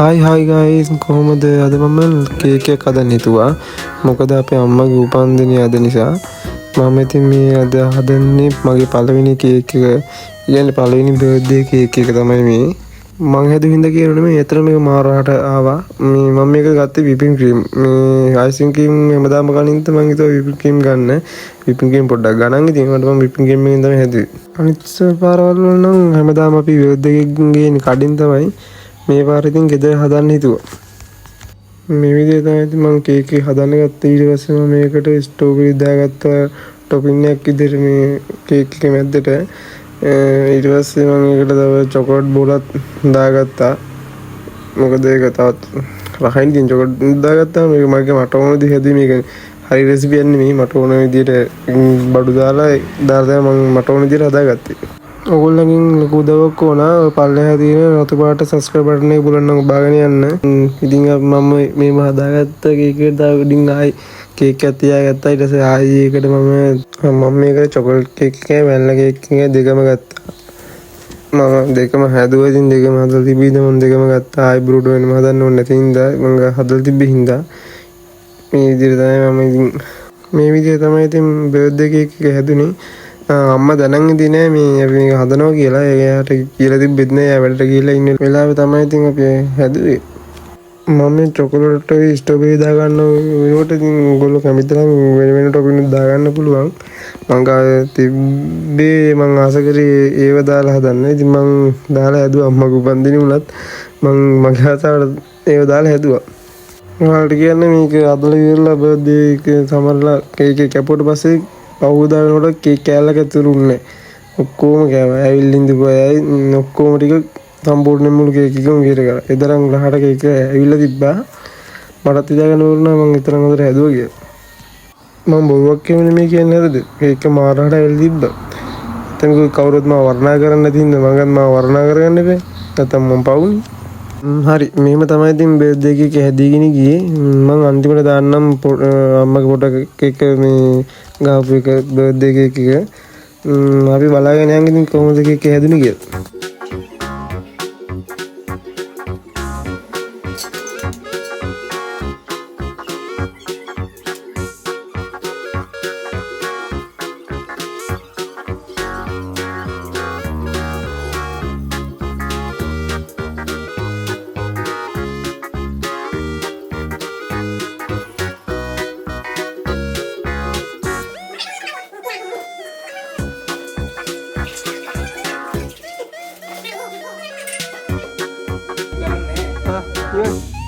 හයි guys කොහොමද අද මම කේක් එකක් හදන්න හිතුවා. මොකද අපේ අම්මගේ උපන්දිනය අද නිසා මම ඉතින් මේ අද හදන්නේ මගේ පළවෙනි කේක් එක. කියන්නේ පළවෙනි බර්ත්ඩේ කේක් එක තමයි මේ. මං හැදුව හින්දා කියනනේ මේ ඇතර මේක මාරාට ආවා. මේ මම මේක ගත්තේ විපින් ක්‍රීම්. මේ අයිසින් ක්‍රීම් හැමදාම කනින්ද මං හිතුවා විපින් ක්‍රීම් ගන්න. විපින් ක්‍රීම් පොඩ්ඩක් ගණන් ඉතින් මට මම විපින් ක්‍රීම් එකෙන් තමයි හැදුවේ. අනිත් පාරවල් වල නම් හැමදාම අපි බර්ත්ඩේ එකක් ගේන්නේ කඩින් තමයි. මේ පාර ඉතින් ගෙදර හදන්න හිතුවා. මේ විදිහට තමයි ඉතින් මම කේක් එක හදන්න ගත්තේ. ඊට පස්සේ මම මේකට ස්ට්‍රෝබෙරි දාගත්තා ටොපින් එකක් විදිහට මේ කේක් එකේ මැද්දට. ඊට පස්සේ මම ඒකට තව චොකලට් බෝලත් දාගත්තා. මොකද ඒක තවත් රහයින් තියෙන චොකලට් දාගත්තා. මේක මගේ මට ඕන විදිහට හැදුවේ. මේක හරි රෙසිපි යන්නේ නෙමෙයි. මට ඕන විදිහට බඩු දාලා මම මට ඕන විදිහට හදාගත්තේ. ඔයගොල්ලන්ගෙන් ලොකු උදව්වක් ඕන. ඔය පල්ලෙහා තියෙන රතු පාට සබ්ස්ක්‍රයිබ් බටන් එක බුලන්න ඔබාගෙන යන්න. ඉතින් මම මේව හදාගත්ත කේක් එක තව ඉතින් ආයි කේක් එකක් තියාගත්තා. ඊට පස්සේ ආයි ඒකට මම මේකට චොකලට් කේක් එකයි වැනිලා කේක් එකයි දෙකම ගත්තා. මම දෙකම හැදුවා. ඉතින් දෙකම හදලා තිබ්බ මම දෙකම ගත්තා. ආයි බ්‍රූඩ් වෙනම හදන්න ඕනේ නැති හින්දා මම හදලා තිබ්බ හින්දා මේ විදිහට තමයි මම ඉතින් මේ විදිහට තමයි ඉතින් බර්ත්ඩේ කේක් එක හැදුනේ. අම්මා දැනන් ඉඳී නෑ මේ අපි මේක හදනවා කියලා. එයාට කියලා තිබ්බෙත් නෑ. එයා වැඩට ගිහලා ඉන්න වෙලාවේ තමයි ඉතින් අපි හැදුවේ. මම මේ චොකලට් ස්ට්‍රෝබෙරි දා ගන්න වෙනකොට ඉතින් ඔයගොල්ලෝ කැමති නම් වෙන ටොපින් දා ගන්න පුළුවන්. මං ගා තිබ්බේ මං ආස කරේ ඒව දාලා හදන්න. ඉතින් මං දාලා හැදුවා. අම්මගේ උපන්දිනේ වුණත් මං මගේ ආසාවට ඒව දාලා හැදුවා. ඔයාලට කියන්නේ මේක අදලා ඉවරලා බර්ත්ඩේ එක සමරලා කේක් එක කැපුවට පස්සේ පහුවදා වෙනකොට කේක් කෑල්ලක් ඇතුළුන්නේ ඔක්කොම කෑවා. ඇවිල්ලා ඉඳපු අය ඔක්කොම ටික සම්පූර්ණයෙන් මුළු කේක් එකම ඉවර කරා. එතරම් ගහට කේක් ඇවිල්ලා තිබ්බා. මටත් හිතාගන්න බැරුණා මම එතරම් හොඳට හැදුවා කියලා. මම බොරුවක් කියන්නේ නෙමෙයි කියන්නේ හරිද? කේක් මාරහට ඇවිල්ලා තිබ්බා. දැන් කවුරුත් මාව වර්ණනා කරන්න නැති හින්දා මගත් මාව වර්ණනා කරගන්න එපා. නැත්තම් මම පවුනේ. හරි මෙහෙම තමයි ඉතින් බර්ත්ඩේ කේක් හැදීගෙන ගියේ. මම අන්තිමට දාන්නම් අම්මගේ පොඩක් එක මේ ගාපු එක බර්ත්ඩේ කේක් එක. අපි බලාගෙන යන් ඉතින් කොහොමද කේක් හැදුනේ කියලා. Yeah.